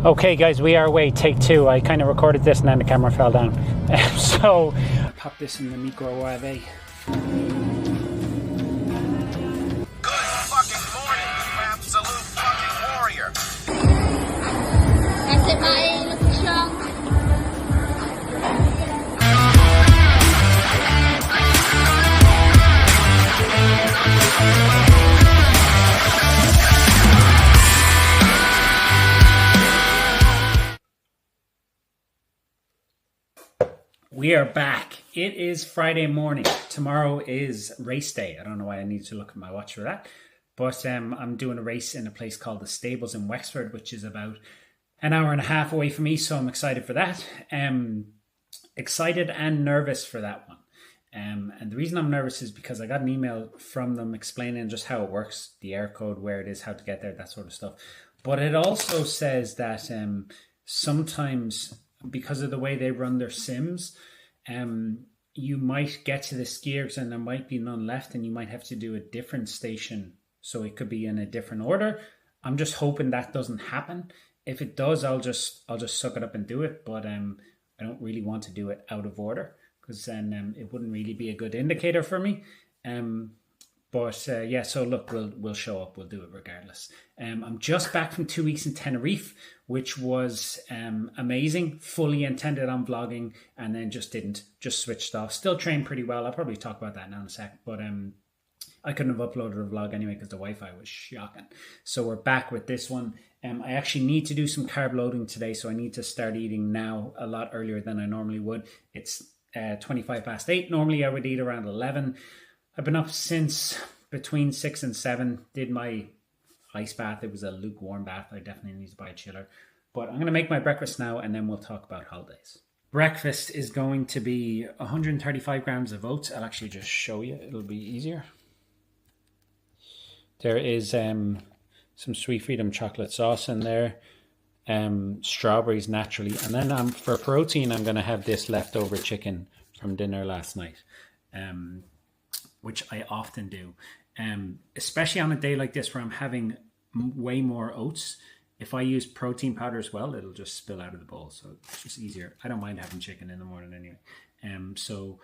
Okay guys, we are away, take two. I kind of recorded this and then the camera fell down. So, pop this in the microwave. Good fucking morning, you absolute fucking warrior. That's it, my little chunk. We are back. It is Friday morning. Tomorrow is race day. I don't know why I need to look at my watch for that. But I'm doing a race in a place called the Stables in Wexford, which is about an hour and a half away from me. So I'm excited for that. Excited and nervous for that one. And the reason I'm nervous is because I got an email from them explaining just how it works, the air code, where it is, how to get there, that sort of stuff. But it also says that sometimes, because of the way they run their sims, you might get to the skiers and there might be none left and you might have to do a different station. So it could be in a different order. I'm just hoping that doesn't happen. If it does, I'll just suck it up and do it. But I don't really want to do it out of order because then it wouldn't really be a good indicator for me. Yeah, so look, we'll show up. We'll do it regardless. I'm just back from 2 weeks in Tenerife, which was amazing. Fully intended on vlogging and then just switched off. Still trained pretty well. I'll probably talk about that now in a sec. But I couldn't have uploaded a vlog anyway because the Wi-Fi was shocking. So we're back with this one. I actually need to do some carb loading today, so I need to start eating now a lot earlier than I normally would. It's 25 past 8. Normally I would eat around 11. I've been up since between 6 and 7, did my ice bath. It was a lukewarm bath. I definitely need to buy a chiller. But I'm going to make my breakfast now and then we'll talk about holidays. Breakfast is going to be 135 grams of oats. I'll actually just show you. It'll be easier. There is some Sweet Freedom chocolate sauce in there. Strawberries naturally. And then for protein, I'm going to have this leftover chicken from dinner last night. Which I often do, especially on a day like this where I'm having way more oats. If I use protein powder as well, it'll just spill out of the bowl, so it's just easier. I don't mind having chicken in the morning anyway. So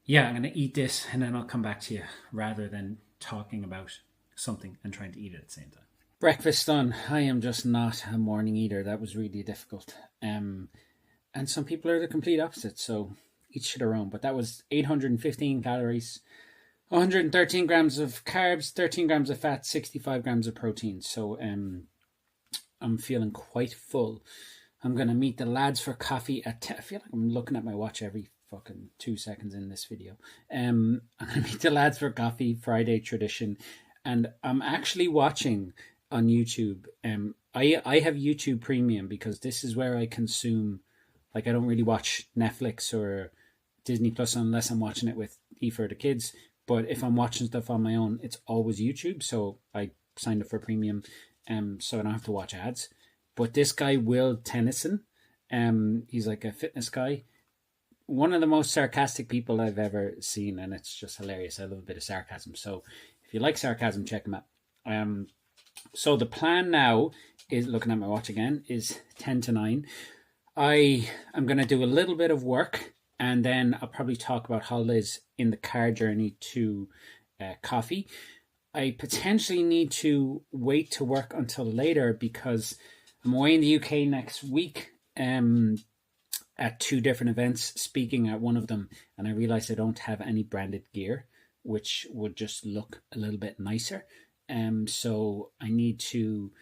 yeah, I'm gonna eat this and then I'll come back to you rather than talking about something and trying to eat it at the same time. Breakfast done. I am just not a morning eater. That was really difficult. And some people are the complete opposite, so each to their own. But that was 815 calories. 113 grams of carbs, 13 grams of fat, 65 grams of protein. So I'm feeling quite full. I'm going to meet the lads for coffee at 10. I feel like I'm looking at my watch every fucking 2 seconds in this video. I'm going to meet the lads for coffee, Friday tradition. And I'm actually watching on YouTube. I have YouTube Premium because this is where I consume, like I don't really watch Netflix or Disney Plus unless I'm watching it with Aoife or the kids. But if I'm watching stuff on my own, it's always YouTube. So I signed up for Premium so I don't have to watch ads. But this guy, Will Tennyson, he's like a fitness guy. One of the most sarcastic people I've ever seen. And it's just hilarious. I love a bit of sarcasm. So if you like sarcasm, check him out. So the plan now is, looking at my watch again, is 10 to 9. I am going to do a little bit of work. And then I'll probably talk about holidays in the car journey to coffee. I potentially need to wait to work until later because I'm away in the UK next week at 2 different events, speaking at one of them. And I realized I don't have any branded gear, which would just look a little bit nicer. So I need to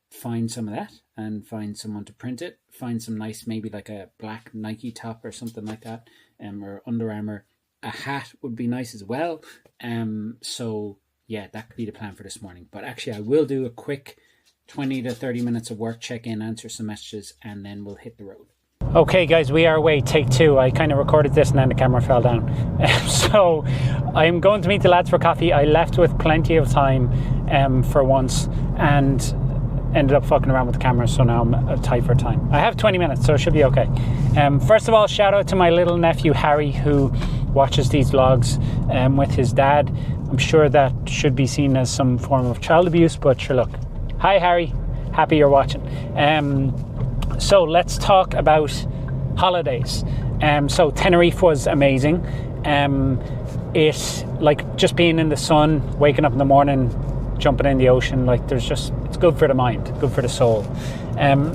find some of that and find someone to print it, find some nice, maybe like a black Nike top or something like that, or Under Armour. A hat would be nice as well. So yeah, that could be the plan for this morning. But actually I will do a quick 20 to 30 minutes of work, check in, answer some messages, and then we'll hit the road. Okay guys, we are away, take 2. I kind of recorded this and then the camera fell down. So I'm going to meet the lads for coffee. I left with plenty of time for once and ended up fucking around with the camera, so now I'm tight for time. I have 20 minutes, so it should be okay. First of all, shout out to my little nephew Harry, who watches these vlogs with his dad. I'm sure that should be seen as some form of child abuse, but sure, look. Hi Harry, happy you're watching. So let's talk about holidays. So Tenerife was amazing. It, like, just being in the sun, waking up in the morning, jumping in the ocean, like, it's good for the mind, good for the soul.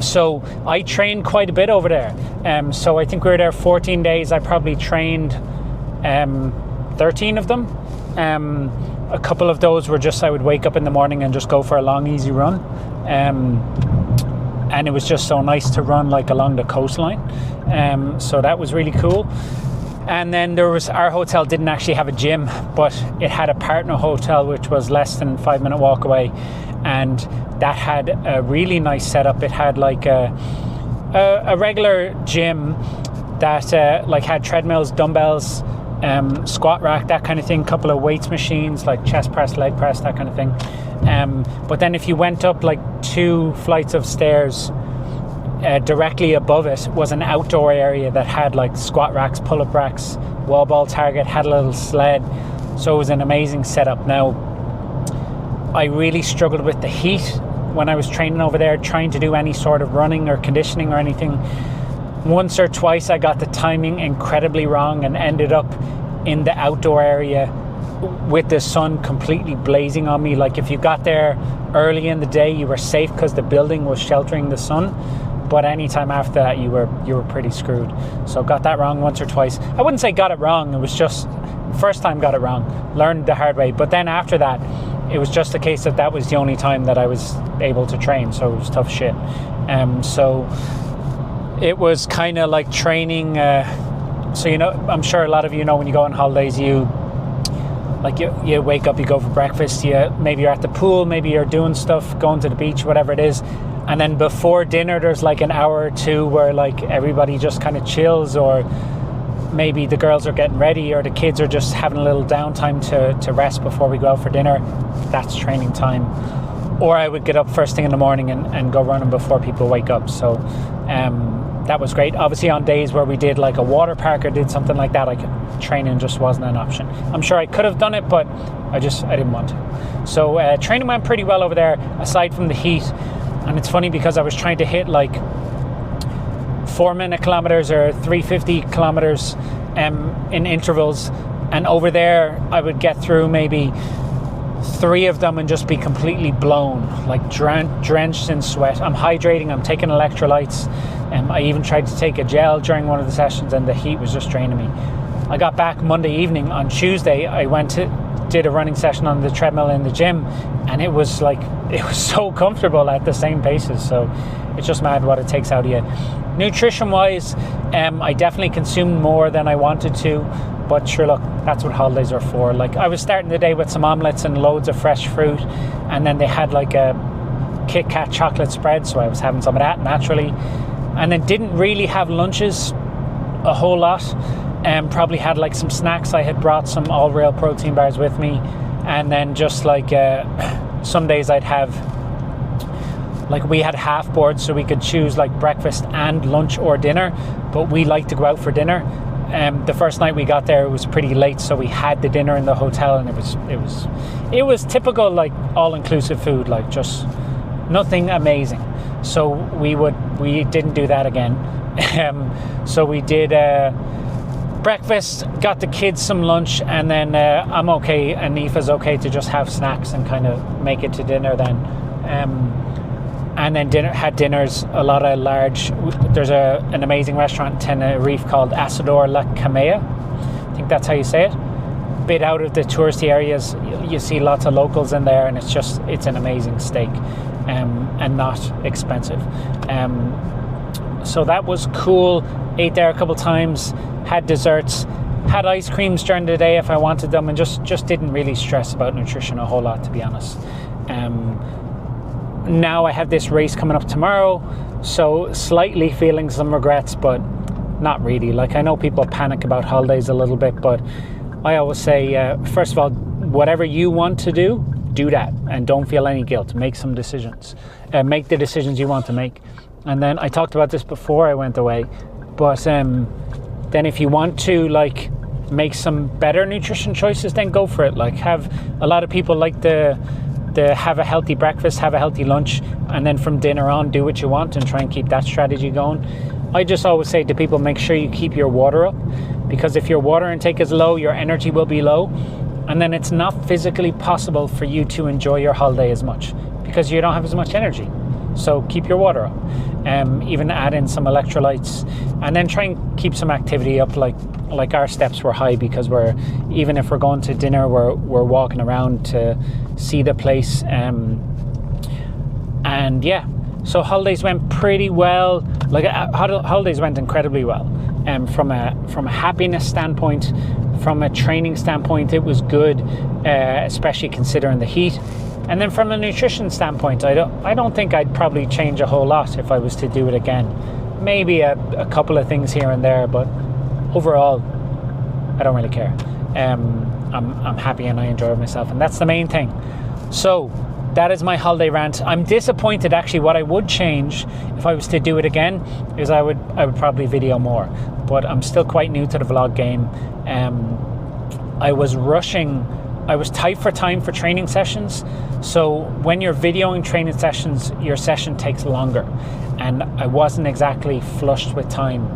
So I trained quite a bit over there. So I think we were there 14 days. I probably trained 13 of them. A couple of those were just, I would wake up in the morning and just go for a long, easy run. And it was just so nice to run like along the coastline. So that was really cool. And then our hotel didn't actually have a gym, but it had a partner hotel, which was less than 5-minute walk away. And that had a really nice setup. It had like a regular gym that like had treadmills, dumbbells, squat rack, that kind of thing, couple of weights machines like chest press, leg press, that kind of thing. But then if you went up like 2 flights of stairs, directly above it was an outdoor area that had like squat racks, pull-up racks, wall ball target, had a little sled. So it was an amazing setup. Now, I really struggled with the heat when I was training over there, trying to do any sort of running or conditioning or anything. Once or twice I got the timing incredibly wrong and ended up in the outdoor area with the sun completely blazing on me. Like, if you got there early in the day, you were safe because the building was sheltering the sun, but anytime after that you were pretty screwed. So got that wrong once or twice. I wouldn't say got it wrong, it was just first time got it wrong, learned the hard way. But then after that, it was just a case that was the only time that I was able to train, so it was tough shit. So it was kind of like training. So, you know, I'm sure a lot of you know, when you go on holidays, you wake up, you go for breakfast, maybe you're at the pool, maybe you're doing stuff, going to the beach, whatever it is. And then before dinner, there's like an hour or two where like everybody just kind of chills, or maybe the girls are getting ready, or the kids are just having a little downtime to rest before we go out for dinner. That's training time. Or I would get up first thing in the morning and go running before people wake up. So that was great. Obviously on days where we did like a water park or did something like that, training just wasn't an option. I'm sure I could have done it, but I didn't want to. So training went pretty well over there, aside from the heat. And it's funny because I was trying to hit like 4-minute kilometers or 350 kilometers in intervals, and over there I would get through maybe 3 of them and just be completely blown, like drenched in sweat. I'm hydrating, I'm taking electrolytes. I even tried to take a gel during one of the sessions, and the heat was just draining me. I got back Monday evening. On Tuesday I did a running session on the treadmill in the gym, and it was so comfortable at the same paces. So it's just mad what it takes out of you. Nutrition wise, I definitely consumed more than I wanted to, but sure, look, that's what holidays are for. Like, I was starting the day with some omelets and loads of fresh fruit, and then they had like a Kit Kat chocolate spread, so I was having some of that naturally, and then didn't really have lunches a whole lot. Probably had like some snacks. I had brought some all real protein bars with me, and then just like some days I'd have, like, we had half boards, so we could choose like breakfast and lunch or dinner, but we like to go out for dinner. The first night we got there, it was pretty late, so we had the dinner in the hotel, and it was typical like all-inclusive food, like just nothing amazing. So we didn't do that again. So we did breakfast, got the kids some lunch, and then I'm okay, and Aoife's okay to just have snacks and kind of make it to dinner then. And then had dinners, a lot of large. There's an amazing restaurant in Tenerife called Asador La Camea. I think that's how you say it. Bit out of the touristy areas, you see lots of locals in there, and it's an amazing steak, and not expensive. So that was cool. Ate there a couple times, had desserts, had ice creams during the day if I wanted them, and just didn't really stress about nutrition a whole lot, to be honest. Now I have this race coming up tomorrow, so slightly feeling some regrets, but not really. Like, I know people panic about holidays a little bit, but I always say, first of all, whatever you want to do that, and don't feel any guilt. Make some decisions. Make the decisions you want to make. And then I talked about this before I went away, but then if you want to like make some better nutrition choices, then go for it. Like, have a lot of people like the have a healthy breakfast, have a healthy lunch, and then from dinner on, do what you want and try and keep that strategy going. I just always say to people, make sure you keep your water up, because if your water intake is low, your energy will be low, and then it's not physically possible for you to enjoy your holiday as much because you don't have as much energy. So keep your water up, even add in some electrolytes, and then try and keep some activity up. Like our steps were high because even if we're going to dinner, we're walking around to see the place. And yeah, so holidays went pretty well. Holidays went incredibly well. From a happiness standpoint, from a training standpoint, it was good, especially considering the heat. And then from a nutrition standpoint, I don't think I'd probably change a whole lot if I was to do it again. Maybe a couple of things here and there, but overall, I don't really care. I'm happy and I enjoy myself, and that's the main thing. So that is my holiday rant. I'm disappointed, actually. What I would change if I was to do it again is I would probably video more, but I'm still quite new to the vlog game. I was rushing. I was tight for time for training sessions. So when you're videoing training sessions, your session takes longer. And I wasn't exactly flushed with time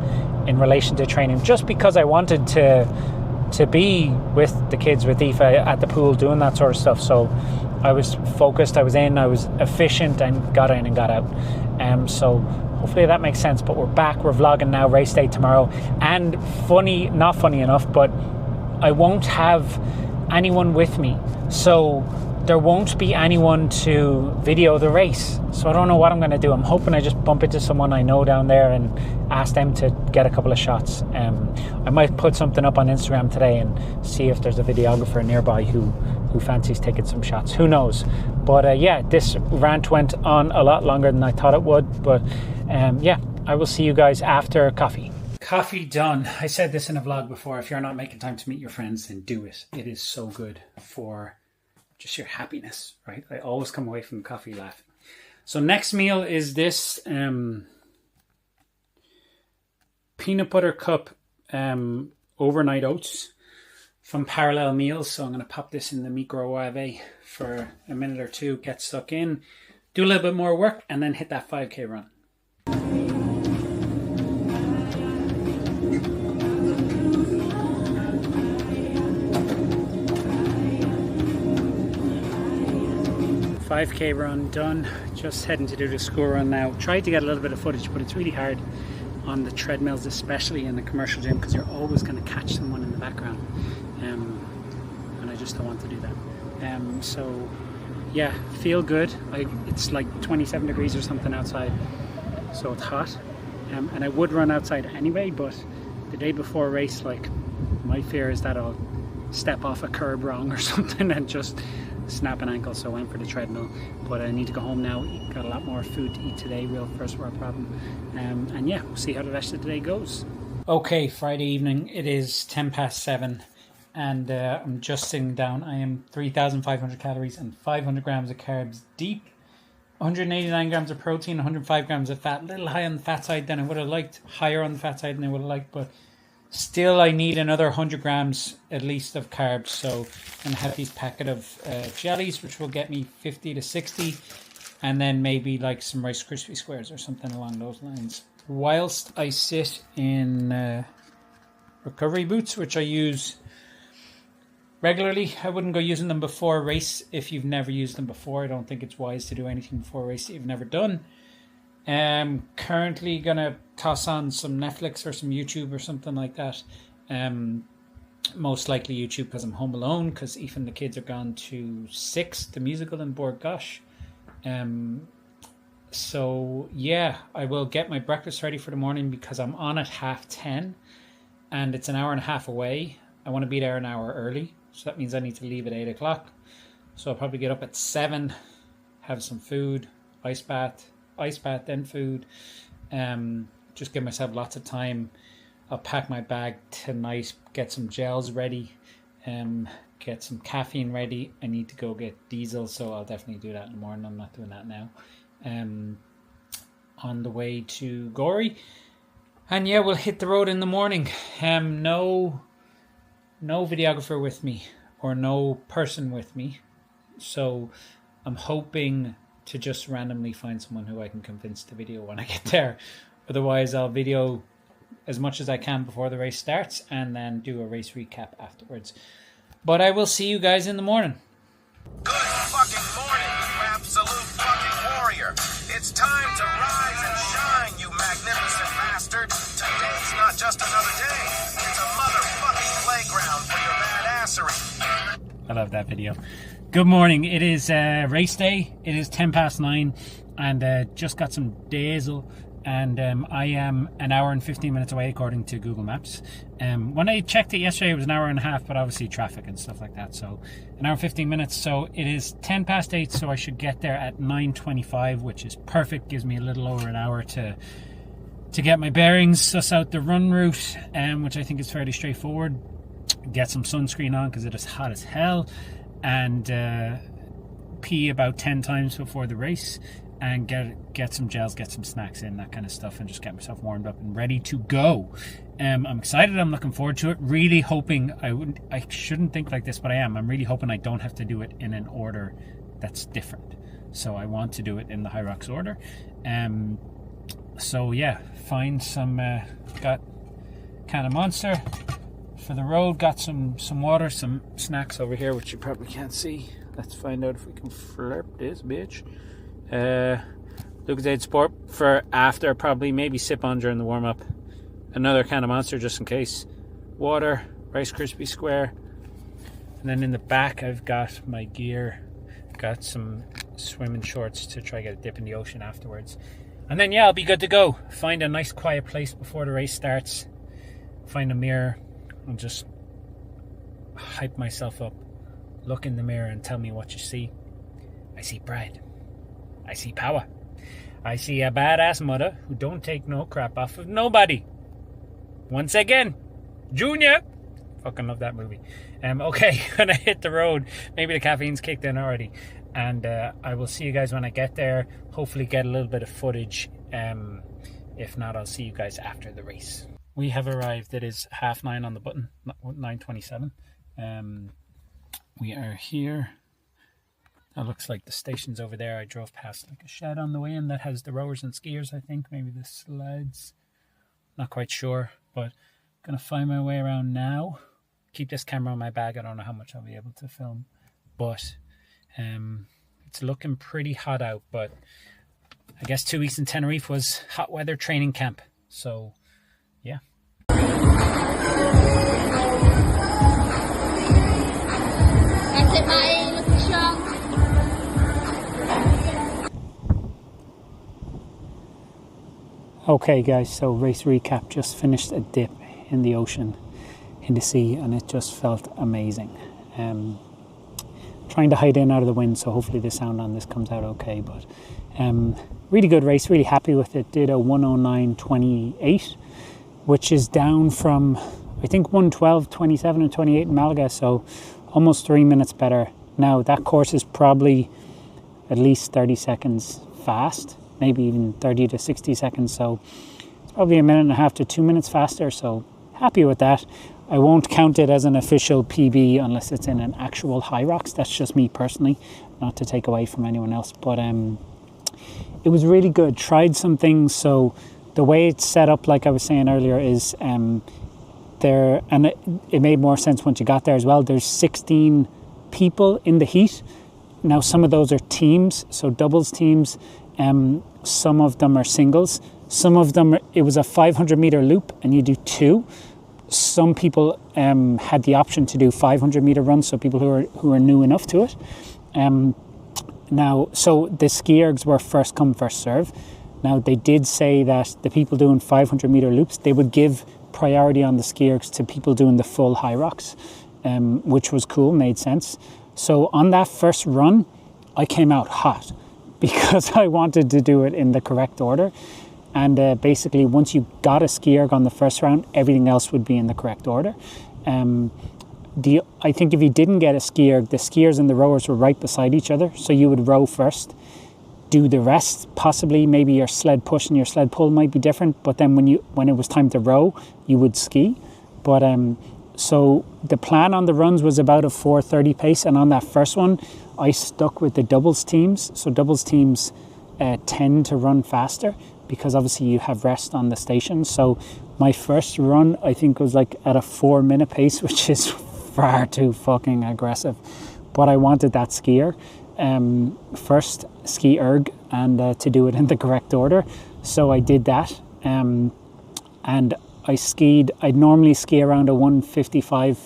in relation to training, just because I wanted to be with the kids, with Aoife at the pool, doing that sort of stuff. So I was focused, I was efficient, and got in and got out. So hopefully that makes sense. But we're back, we're vlogging now, race day tomorrow. And not funny enough, but I won't have anyone with me, so there won't be anyone to video the race. So I don't know what I'm going to do. I'm hoping I just bump into someone I know down there and ask them to get a couple of shots. I might put something up on Instagram today and see if there's a videographer nearby who fancies taking some shots. Who knows? But yeah, this rant went on a lot longer than I thought it would. But yeah, I will see you guys after coffee. Coffee done. I said this in a vlog before. If you're not making time to meet your friends, then do it. It is so good for just your happiness, right? I always come away from coffee laughing. So next meal is this peanut butter cup overnight oats from Parallel Meals. So I'm going to pop this in the microwave for a minute or two, get stuck in, do a little bit more work, and then hit that 5K run. .5K run done, just heading to do the school run now. Tried to get a little bit of footage, but it's really hard on the treadmills, especially in the commercial gym, because you're always going to catch someone in the background, and I just don't want to do that. So yeah, feel good. It's like 27 degrees or something outside, so it's hot, and I would run outside anyway, but the day before a race, like, my fear is that I'll step off a curb wrong or something and just snap an ankle. So I went for the treadmill, but I need to go home now. Got a lot more food to eat today, real first world problem. And yeah, we'll see how the rest of the day goes. Okay, Friday evening, it is 7:10, and I'm just sitting down. I am 3,500 calories and 500 grams of carbs deep, 189 grams of protein, 105 grams of fat. A little high on the fat side than I would have liked, higher on the fat side than I would have liked, but still I need another 100 grams at least of carbs. So I'm going to have these packet of jellies, which will get me 50 to 60, and then maybe like some Rice Krispie squares or something along those lines, whilst I sit in recovery boots, which I use regularly. I wouldn't go using them before a race if you've never used them before. I don't think it's wise to do anything before a race that you've never done. Currently gonna toss on some Netflix or some YouTube or something like that. Most likely YouTube, because I'm home alone, because even the kids are gone to Six, the musical in Bord Gosh. So yeah, I will get my breakfast ready for the morning, because I'm on at 10:30 and it's an hour and a half away. I want to be there an hour early, so that means I need to leave at 8 o'clock. So I'll probably get up at 7, have some food, ice bath, then food. Just give myself lots of time. I'll pack my bag tonight, get some gels ready, get some caffeine ready. I need to go get diesel, so I'll definitely do that in the morning. I'm not doing that now. On the way to Gorey, and yeah, we'll hit the road in the morning. No videographer with me, or no person with me, so I'm hoping to just randomly find someone who I can convince to video when I get there. Otherwise, I'll video as much as I can before the race starts and then do a race recap afterwards. But I will see you guys in the morning. Good fucking morning, you absolute fucking warrior. It's time to rise and shine, you magnificent bastard. Today's not just another day. It's a motherfucking playground for your badassery. I love that video. Good morning. It is race day. It is 9:10 and just got some diesel. And I am an hour and 15 minutes away according to Google Maps. When I checked it yesterday, it was an hour and a half, but obviously traffic and stuff like that. So an hour and 15 minutes. So it is 8:10, so I should get there at 9:25, which is perfect. Gives me a little over an hour to get my bearings, suss out the run route, which I think is fairly straightforward. Get some sunscreen on because it is hot as hell, and pee about 10 times before the race, and get some gels, get some snacks in, that kind of stuff, and just get myself warmed up and ready to go. I'm excited. I'm looking forward to it. Really hoping I shouldn't think like this, but I am. I'm really hoping I don't have to do it in an order that's different. So I want to do it in the HYROX order. So yeah, find some. Got can of Monster for the road. Got some water, some snacks over here, which you probably can't see. Let's find out if we can flip this bitch. Lucozade Sport for after, probably maybe sip on during the warm-up. Another can of Monster just in case. Water, Rice Krispie Square. And then in the back I've got my gear. Got some swimming shorts to try to get a dip in the ocean afterwards. And then yeah, I'll be good to go. Find a nice quiet place before the race starts. Find a mirror and just hype myself up. Look in the mirror and tell me what you see. I see pride. I see power. I see a badass mother who don't take no crap off of nobody. Once again, Junior. Fucking love that movie. Okay, when I hit the road, maybe the caffeine's kicked in already. And I will see you guys when I get there. Hopefully get a little bit of footage. If not, I'll see you guys after the race. We have arrived. It is 9:30 on the button, 9:27. We are here. That looks like the station's over there. I drove past like a shed on the way in that has the rowers and skiers, I think. Maybe the sleds. Not quite sure, but I'm going to find my way around now. Keep this camera on my bag. I don't know how much I'll be able to film. But it's looking pretty hot out. But I guess 2 weeks in Tenerife was hot weather training camp. So, yeah. That's it, mate. Look at Chunk. Okay guys, so race recap. Just finished a dip in the ocean, in the sea, and it just felt amazing. Trying to hide in out of the wind, so hopefully the sound on this comes out okay. But really good race, really happy with it. Did a 109.28, which is down from I think 112.27 and 28 in Malaga, so almost 3 minutes better. Now that course is probably at least 30 seconds fast, maybe even 30 to 60 seconds, so it's probably a minute and a half to 2 minutes faster, so happy with that. I won't count it as an official PB unless it's in an actual HYROX. That's just me personally, not to take away from anyone else, but it was really good. Tried some things, so the way it's set up, like I was saying earlier, is there, and it made more sense once you got there as well. There's 16 people in the heat. Now some of those are teams, so doubles teams. Some of them are singles. Some of them, it was a 500 meter loop and you do two. Some people had the option to do 500 meter runs, so people who are new enough to it. Now, so the ski ergs were first come, first serve. Now they did say that the people doing 500 meter loops, they would give priority on the ski ergs to people doing the full HYROX, which was cool, made sense. So on that first run, I came out hot because I wanted to do it in the correct order. And basically, once you got a ski erg on the first round, everything else would be in the correct order. I think if you didn't get a ski erg, the skiers and the rowers were right beside each other. So you would row first, do the rest. Possibly, maybe your sled push and your sled pull might be different. But then when it was time to row, you would ski. But so the plan on the runs was about a 4:30 pace. And on that first one, I stuck with the doubles teams. So doubles teams tend to run faster because obviously you have rest on the station. So my first run, I think, was like at a 4-minute pace, which is far too fucking aggressive. But I wanted that skier. First ski erg, and to do it in the correct order. So I did that. And I skied, I'd normally ski around a 155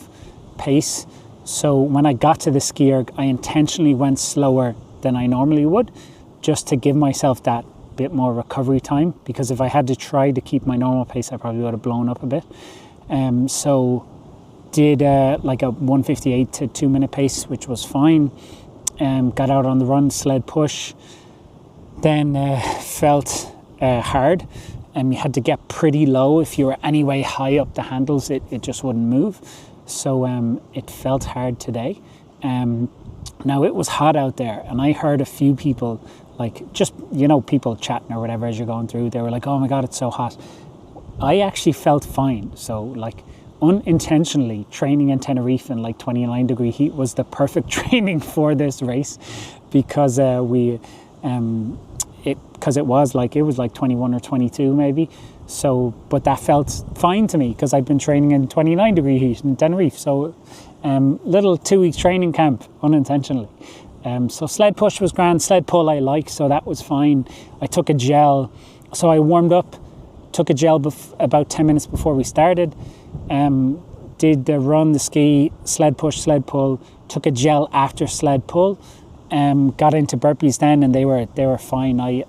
pace. So when I got to the ski erg, I intentionally went slower than I normally would, just to give myself that bit more recovery time, because if I had to try to keep my normal pace, I probably would have blown up a bit. So did like a 158 to 2-minute pace, which was fine. Got out on the run, sled push, then felt hard, and you had to get pretty low. If you were anyway high up the handles, it just wouldn't move. So it felt hard today. Now it was hot out there, and I heard a few people, like, just, you know, people chatting or whatever as you're going through, they were like, oh my God, it's so hot. I actually felt fine. So like unintentionally training in Tenerife in like 29-degree heat was the perfect training for this race, because it was like 21 or 22 maybe. So, but that felt fine to me because I'd been training in 29-degree heat in Tenerife. So little 2-week training camp unintentionally. So sled push was grand, sled pull I like, so that was fine. I took a gel, so I warmed up, took a gel about 10 minutes before we started. Did the run, the ski, sled push, sled pull, took a gel after sled pull. Got into burpees then, and they were fine. I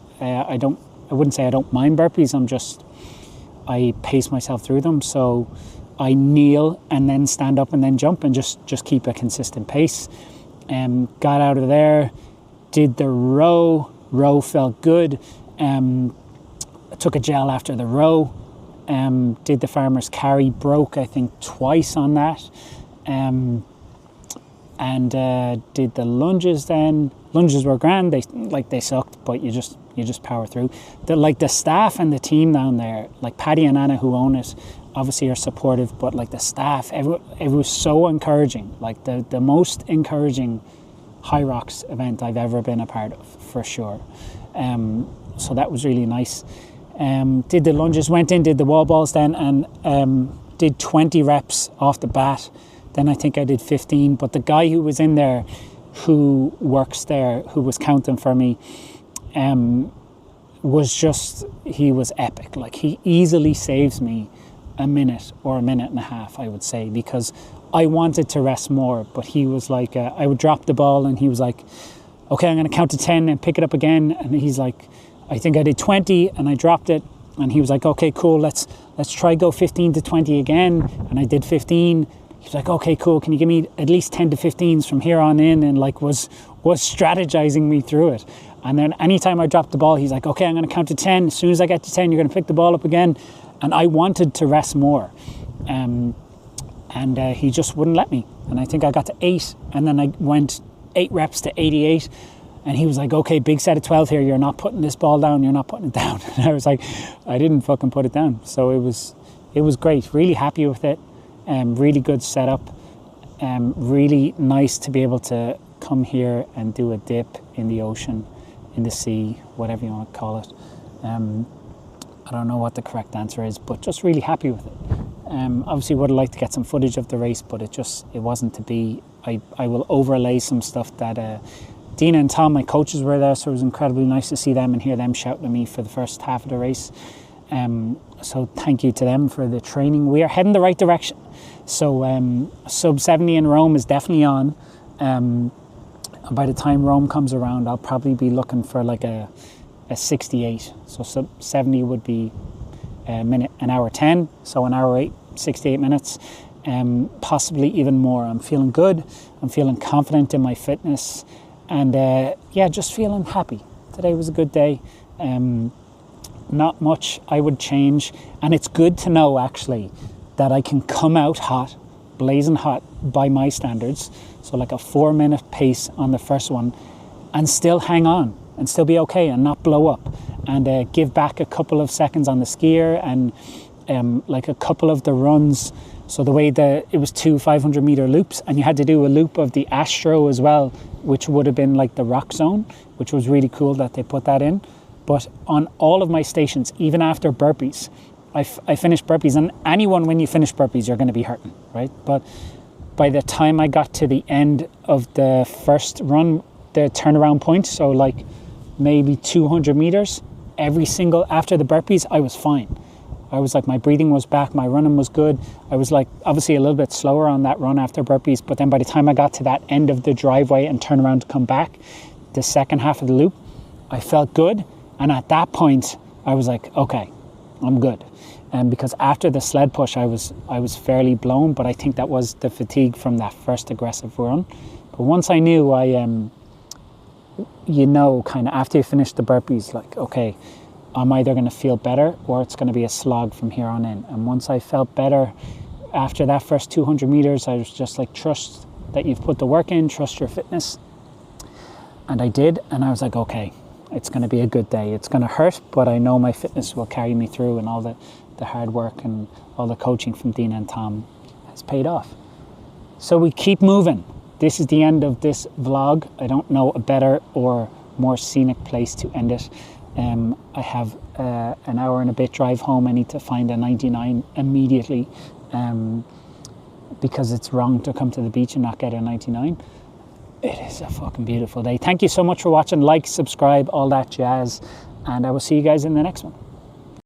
wouldn't say I don't mind burpees. I pace myself through them. So I kneel and then stand up and then jump and just keep a consistent pace. Got out of there, did the row. Row felt good. I took a gel after the row. Did the farmer's carry, broke I think twice on that. And did the lunges then. Lunges were grand, they sucked, but you just power through. The staff and the team down there, like Paddy and Anna who own it, obviously are supportive, but like the staff, it was so encouraging, like the most encouraging HYROX event I've ever been a part of, for sure. So that was really nice. Did the lunges, went in, did the wall balls then, and did 20 reps off the bat. Then I think I did 15, but the guy who was in there, who works there, who was counting for me, he was epic. Like, he easily saves me a minute or a minute and a half, I would say, because I wanted to rest more, but he was like, I would drop the ball and he was like, okay, I'm going to count to 10 and pick it up again. And he's like, I think I did 20 and I dropped it. And he was like, okay, cool, let's try go 15 to 20 again. And I did 15. He's like, okay, cool, can you give me at least 10 to 15s from here on in? And like was strategizing me through it. And then anytime I dropped the ball, he's like, okay, I'm going to count to 10. As soon as I get to 10, you're going to pick the ball up again. And I wanted to rest more. And he just wouldn't let me. And I think I got to 8. And then I went 8 reps to 88. And he was like, okay, big set of 12 here. You're not putting this ball down. You're not putting it down. And I was like, I didn't fucking put it down. So it was great. Really happy with it. Really good setup. Really nice to be able to come here and do a dip in the ocean, in the sea, whatever you want to call it. I don't know what the correct answer is, but just really happy with it. Obviously would have liked to get some footage of the race, but it wasn't to be. I will overlay some stuff that Dina and Tom, my coaches, were there, so it was incredibly nice to see them and hear them shouting at me for the first half of the race. So thank you to them for the training. We are heading the right direction. So sub 70 in Rome is definitely on. By the time Rome comes around, I'll probably be looking for like a 68. So sub 70 would be an hour 10. So an hour 8, 68 minutes. Possibly even more. I'm feeling good. I'm feeling confident in my fitness. And just feeling happy. Today was a good day. Not much I would change, and it's good to know actually that I can come out hot, blazing hot by my standards, so like a 4-minute pace on the first one, and still hang on and still be okay and not blow up, and give back a couple of seconds on the skier, and like a couple of the runs. So the way it was 2 500-meter loops, and you had to do a loop of the Astro as well, which would have been like the rock zone, which was really cool that they put that in. But on all of my stations, even after burpees, I finished burpees, and anyone, when you finish burpees, you're going to be hurting, right? But by the time I got to the end of the first run, the turnaround point, so like maybe 200 meters, after the burpees, I was fine. I was like, my breathing was back, my running was good. I was like, obviously a little bit slower on that run after burpees, but then by the time I got to that end of the driveway and turn around to come back, the second half of the loop, I felt good. And at that point, I was like, okay, I'm good. And because after the sled push, I was fairly blown, but I think that was the fatigue from that first aggressive run. But once I knew, kind of after you finish the burpees, like, okay, I'm either going to feel better or it's going to be a slog from here on in. And once I felt better after that first 200 meters, I was just like, trust that you've put the work in, trust your fitness. And I did, and I was like, okay, it's going to be a good day. It's going to hurt, but I know my fitness will carry me through, and all the hard work and all the coaching from Dean and Tom has paid off. So we keep moving. This is the end of this vlog. I don't know a better or more scenic place to end it. I have an hour and a bit drive home. I need to find a 99 immediately because it's wrong to come to the beach and not get a 99. It is a fucking beautiful day. Thank you so much for watching. Like, subscribe, all that jazz. And I will see you guys in the next one.